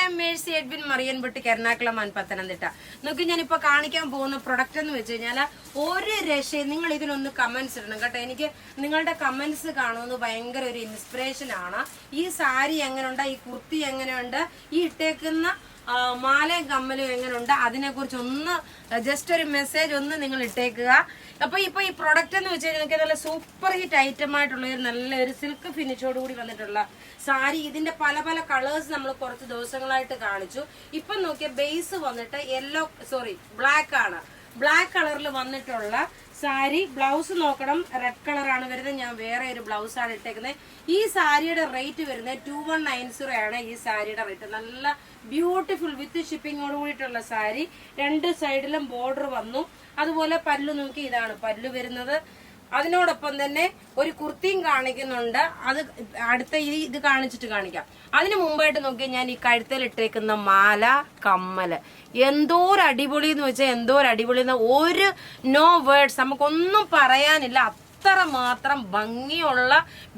am Mercy Edwin Marianpatti Ernakulam Pathanamthitta. നോക്കി ഞാനിപ്പോ കാണിക്കാൻ പോകുന്ന പ്രൊഡക്റ്റ് എന്ന് വെച്ച് കഴിഞ്ഞാൽ ഒരു രക്ഷയും നിങ്ങൾ ഇതിലൊന്ന് കമന്റ്സ് ഇടണം കേട്ടോ. എനിക്ക് നിങ്ങളുടെ കമന്റ്സ് കാണുന്നത് ഭയങ്കര ഒരു ഇൻസ്പിറേഷൻ ആണ്. ഈ സാരി എങ്ങനെയുണ്ട്, ഈ കുർത്തി എങ്ങനെയുണ്ട്, ഈ ഇട്ടേക്കുന്ന മാലയും കമ്മലും എങ്ങനെയുണ്ട്, അതിനെ കുറിച്ച് ഒന്ന് ജസ്റ്റ് ഒരു മെസ്സേജ് ഒന്ന് നിങ്ങൾ ഇട്ടേക്കുക. അപ്പൊ ഇപ്പൊ ഈ പ്രൊഡക്റ്റ് എന്ന് വെച്ച് കഴിഞ്ഞാൽ നല്ല സൂപ്പർ ഹിറ്റ് ഐറ്റം ആയിട്ടുള്ള ഒരു നല്ലൊരു സിൽക്ക് ഫിനിഷോട് കൂടി വന്നിട്ടുള്ള സാരി. ഇതിന്റെ പല പല കളേഴ്സ് നമ്മൾ കുറച്ച് ദിവസങ്ങളായിട്ട് കാണിച്ചു. ഇപ്പൊ നോക്കിയ ബേസ് വന്നിട്ട് ബ്ലാക്ക് ആണ്. ബ്ലാക്ക് കളറിൽ വന്നിട്ടുള്ള സാരി. ബ്ലൗസ് നോക്കണം, റെഡ് കളറാണ് വരുന്നത്. ഞാൻ വേറെ ഒരു ബ്ലൗസ് ആണ് ഇട്ടേക്കുന്നത്. ഈ സാരിയുടെ റേറ്റ് വരുന്നത് 2190 ആണ്. ഈ സാരിയുടെ റേറ്റ് നല്ല ബ്യൂട്ടിഫുൾ വിത്ത് ഷിപ്പിങ്ങോട് കൂടിയിട്ടുള്ള സാരി. രണ്ട് സൈഡിലും ബോർഡർ വന്നു. അതുപോലെ പല്ലു നോക്കി, ഇതാണ് പല്ലു വരുന്നത്. അതിനോടൊപ്പം തന്നെ ഒരു കുർത്തിയും കാണിക്കുന്നുണ്ട്. അത് അടുത്ത ഇത് കാണിച്ചിട്ട് കാണിക്കാം. അതിന് മുമ്പായിട്ട് നോക്കി ഞാൻ ഈ കഴുത്തിൽ ഇട്ടേക്കുന്ന മാല, കമ്മല് എന്തോരു അടിപൊളി എന്ന് വെച്ചാൽ എന്തോരു അടിപൊളി. ഒരു നോ വേർഡ്സ്, നമുക്കൊന്നും പറയാനില്ല. അത്ര മാത്രം ഭംഗിയുള്ള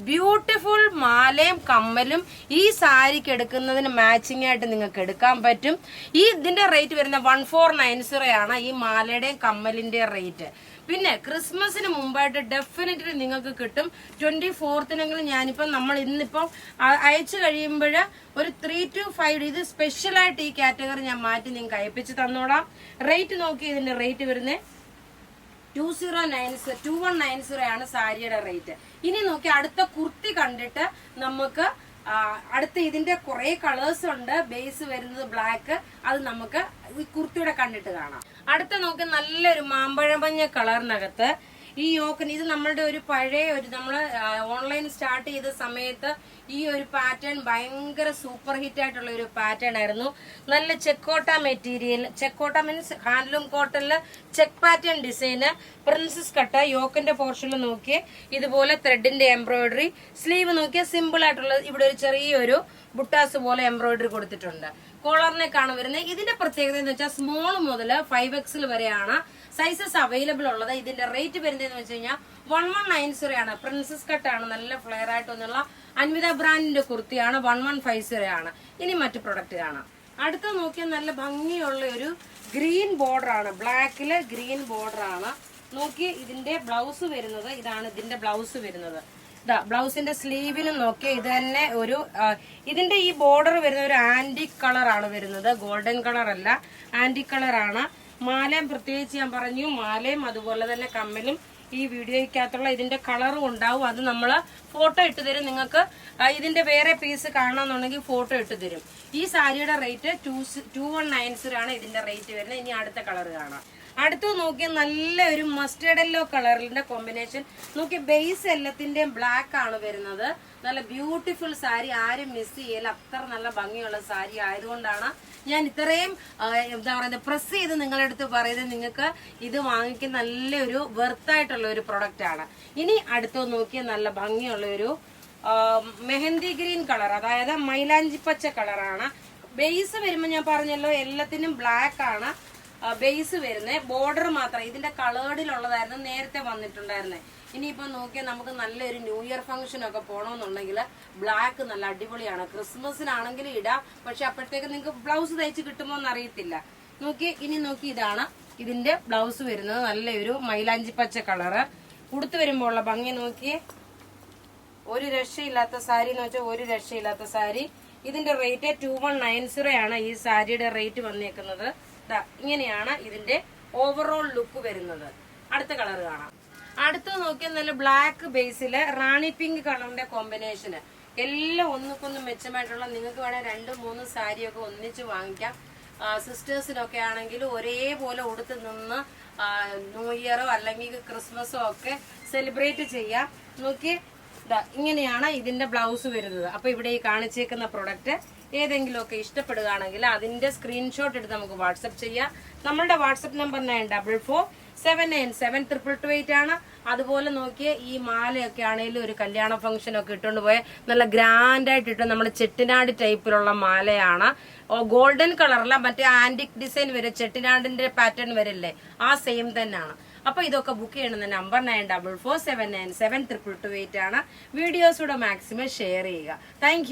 ബ്യൂട്ടിഫുൾ മാലയും കമ്മലും ഈ സാരിക്ക് എടുക്കുന്നതിന് മാച്ചിങ് ആയിട്ട് നിങ്ങൾക്ക് എടുക്കാൻ പറ്റും. ഇതിന്റെ റേറ്റ് വരുന്ന 1490 ആണ് ഈ മാലയുടെയും കമ്മലിന്റെ റേറ്റ്. പിന്നെ ക്രിസ്മസിന് മുമ്പായിട്ട് ഡെഫിനറ്റ്ലി നിങ്ങൾക്ക് കിട്ടും. 24-നെങ്കിലും നമ്മൾ ഇന്നിപ്പം അയച്ചു കഴിയുമ്പോൾ ഒരു 3 to 5 ഇത് സ്പെഷ്യലായിട്ട് ഈ കാറ്റഗറി ഞാൻ മാറ്റി നിങ്ങൾക്ക് അയപ്പിച്ച് തന്നോളാം. റേറ്റ് നോക്കി, ഇതിന്റെ റേറ്റ് വരുന്നത് 2190 ആണ് സാരിയുടെ റേറ്റ്. ഇനി നോക്കി അടുത്ത കുർത്തി കണ്ടിട്ട് നമുക്ക് അടുത്ത ഇതിന്റെ കുറെ കളേഴ്സ് ഉണ്ട്. ബേസ് വരുന്നത് ബ്ലാക്ക്, അത് നമുക്ക് ഈ കുർത്തിയുടെ കണ്ടിട്ട് കാണാം. അടുത്ത നോക്കി നല്ലൊരു മാമ്പഴമഞ്ഞ കളറിനകത്ത് ഈ യോക്കിന്, ഇത് നമ്മളുടെ ഒരു പഴയ ഒരു നമ്മള് ഓൺലൈൻ സ്റ്റാർട്ട് ചെയ്ത സമയത്ത് ഈ ഒരു പാറ്റേൺ ഭയങ്കര സൂപ്പർ ഹിറ്റ് ആയിട്ടുള്ള ഒരു പാറ്റേൺ ആയിരുന്നു. നല്ല ചെക്കോട്ട മെറ്റീരിയൽ, ചെക്കോട്ട മീൻസ് ഹാൻഡ്ലൂം കോട്ടണില് check pattern design, princess cut. യോക്കിന്റെ പോർഷനിൽ നോക്കിയേ ഇതുപോലെ ത്രെഡിന്റെ എംബ്രോയിഡറി. സ്ലീവ് നോക്കിയാൽ സിമ്പിൾ ആയിട്ടുള്ള ഇവിടെ ഒരു ചെറിയൊരു ബുട്ടാസ് പോലെ എംബ്രോയിഡറി കൊടുത്തിട്ടുണ്ട്. കോളറിനേക്കാണ് വരുന്നത്. ഇതിന്റെ പ്രത്യേകത എന്ന് വെച്ചാൽ സ്മോൾ മുതൽ 5XL വരെയാണ് സൈസസ് അവൈലബിൾ ഉള്ളത്. ഇതിന്റെ റേറ്റ് വരുന്നതെന്ന് വെച്ച് കഴിഞ്ഞാൽ 1190 ആണ്. പ്രിൻസസ് കട്ടാണ്, നല്ല ഫ്ലെയർ ആയിട്ട് വന്നുള്ള അൻവിത ബ്രാൻഡിന്റെ കുർത്തിയാണ്. 1150 ആണ്. ഇനി മറ്റു പ്രൊഡക്റ്റ് കാണാം. അടുത്ത നോക്കിയാൽ നല്ല ഭംഗിയുള്ള ഒരു ഗ്രീൻ ബോർഡർ ആണ്, ബ്ലാക്കില് ഗ്രീൻ ബോർഡർ ആണ്. നോക്കി ഇതിന്റെ ബ്ലൗസ് വരുന്നത് ഇതാണ്. ഇതിന്റെ ബ്ലൗസ് വരുന്നത് ബ്ലൗസിന്റെ സ്ലീവിലും നോക്കിയാൽ ഇത് തന്നെ ഒരു ഇതിന്റെ ഈ ബോർഡർ വരുന്ന ഒരു ആന്റിക് കളർ ആണ് വരുന്നത്. ഗോൾഡൻ കളർ അല്ല, ആന്റിക് കളർ ആണ്. മാലയും പ്രത്യേകിച്ച് ഞാൻ പറഞ്ഞു, മാലയും അതുപോലെ തന്നെ കമ്മലും ഈ വീഡിയോയ്ക്കകത്തുള്ള ഇതിന്റെ കളറും ഉണ്ടാവും. അത് നമ്മൾ ഫോട്ടോ ഇട്ട് തരും. നിങ്ങൾക്ക് ഇതിന്റെ വേറെ പീസ് കാണണമെന്നുണ്ടെങ്കിൽ ഫോട്ടോ ഇട്ട് തരും. ഈ സാരിയുടെ റേറ്റ് 2190 ആണ് ഇതിന്റെ റേറ്റ് വരുന്നത്. ഇനി അടുത്ത കളർ കാണാം. അടുത്ത് നോക്കിയാൽ നല്ല ഒരു മസ്റ്റേർഡ് യെല്ലോ കളറിന്റെ കോമ്പിനേഷൻ. നോക്കി ബേസ് എല്ലാത്തിന്റെയും ബ്ലാക്ക് ആണ് വരുന്നത്. നല്ല ബ്യൂട്ടിഫുൾ സാരി, ആരും മിസ് ചെയ്യല. അത്ര നല്ല ഭംഗിയുള്ള സാരി ആയതുകൊണ്ടാണ് ഞാൻ ഇത്രയും പ്രസ് ചെയ്ത് നിങ്ങളുടെ അടുത്ത് പറയുന്നത്. നിങ്ങൾക്ക് ഇത് വാങ്ങിക്കുന്ന നല്ലൊരു വെർത്തായിട്ടുള്ള ഒരു പ്രൊഡക്റ്റ് ആണ്. ഇനി അടുത്ത് നോക്കിയാൽ നല്ല ഭംഗിയുള്ള ഒരു മെഹന്തി ഗ്രീൻ കളർ, അതായത് മൈലാഞ്ചി പച്ച കളറാണ്. ബേസ് വരുമ്പോൾ ഞാൻ പറഞ്ഞല്ലോ എല്ലാത്തിനും ബ്ലാക്ക് ആണ് ബേസ് വരുന്നത്. ബോർഡർ മാത്രം ഇതിന്റെ കളേർഡിലുള്ളതായിരുന്നു നേരത്തെ വന്നിട്ടുണ്ടായിരുന്നത്. ഇനിയിപ്പോ നോക്കിയാൽ നമുക്ക് നല്ലൊരു ന്യൂ ഇയർ ഫംഗ്ഷൻ ഒക്കെ പോകണമെന്നുണ്ടെങ്കിൽ ബ്ലാക്ക് നല്ല അടിപൊളിയാണ്. ക്രിസ്മസിനാണെങ്കിൽ ഇടാം, പക്ഷെ അപ്പോഴത്തേക്ക് നിങ്ങൾക്ക് ബ്ലൗസ് തയ്ച്ച് കിട്ടുമോ എന്ന് അറിയത്തില്ല. ഇനി നോക്കി ഇതാണ് ഇതിന്റെ ബ്ലൗസ് വരുന്നത്. നല്ലൊരു മൈലാഞ്ചി പച്ച കളറ്. ഉടുത്ത് വരുമ്പോൾ ഉള്ള ഭംഗി നോക്കിയേ. ഒരു രക്ഷയില്ലാത്ത സാരി എന്ന് വെച്ചാൽ ഒരു രക്ഷയില്ലാത്ത സാരി. ഇതിന്റെ റേറ്റ് 2190 ആണ് ഈ സാരിയുടെ റേറ്റ് വന്നേക്കുന്നത്. ഇങ്ങനെയാണ് ഇതിന്റെ ഓവറോൾ ലുക്ക് വരുന്നത്. അടുത്ത കളർ കാണാം. അടുത്ത് നോക്കിയാൽ നല്ല ബ്ലാക്ക് ബേസില് റാണി പിങ്ക് കളറിന്റെ കോമ്പിനേഷന്. എല്ലാം ഒന്നുക്കൊന്നും മെച്ചമായിട്ടുള്ള, നിങ്ങൾക്ക് വേണേൽ 2-3 സാരിയൊക്കെ ഒന്നിച്ച് വാങ്ങിക്കാം. സിസ്റ്റേഴ്സിനൊക്കെ ആണെങ്കിൽ ഒരേപോലെ ഉടുത്ത് നിന്ന് ന്യൂ ഇയറോ അല്ലെങ്കിൽ ക്രിസ്മസോ ഒക്കെ സെലിബ്രേറ്റ് ചെയ്യാം. നോക്കി ഇങ്ങനെയാണ് ഇതിന്റെ ബ്ലൗസ് വരുന്നത്. അപ്പൊ ഇവിടെ ഈ കാണിച്ചേക്കുന്ന പ്രൊഡക്റ്റ് ഏതെങ്കിലുമൊക്കെ ഇഷ്ടപ്പെടുകയാണെങ്കിൽ അതിന്റെ സ്ക്രീൻഷോട്ട് എടുത്ത് നമുക്ക് വാട്സപ്പ് ചെയ്യാം. നമ്മളുടെ വാട്സപ്പ് നമ്പർ 9447972228 ആണ്. അതുപോലെ നോക്കിയേ ഈ മാലയൊക്കെ ആണെങ്കിലും ഒരു കല്യാണ ഫംഗ്ഷൻ ഒക്കെ ഇട്ടുകൊണ്ട് പോയ നല്ല ഗ്രാൻഡ് ആയിട്ട് ഇട്ട് നമ്മുടെ ചെട്ടിനാട് ടൈപ്പിലുള്ള മാലയാണ്. ഗോൾഡൻ കളറല്ല, മറ്റേ ആന്റിക് ഡിസൈൻ വരെ ചെട്ടിനാടിന്റെ പാറ്റേൺ വരില്ലേ, ആ സെയിം തന്നെയാണ്. അപ്പൊ ഇതൊക്കെ ബുക്ക് ചെയ്യുന്ന നമ്പർ 9447972228 ആണ്. വീഡിയോസ് കൂടെ മാക്സിമം ഷെയർ ചെയ്യുക. താങ്ക്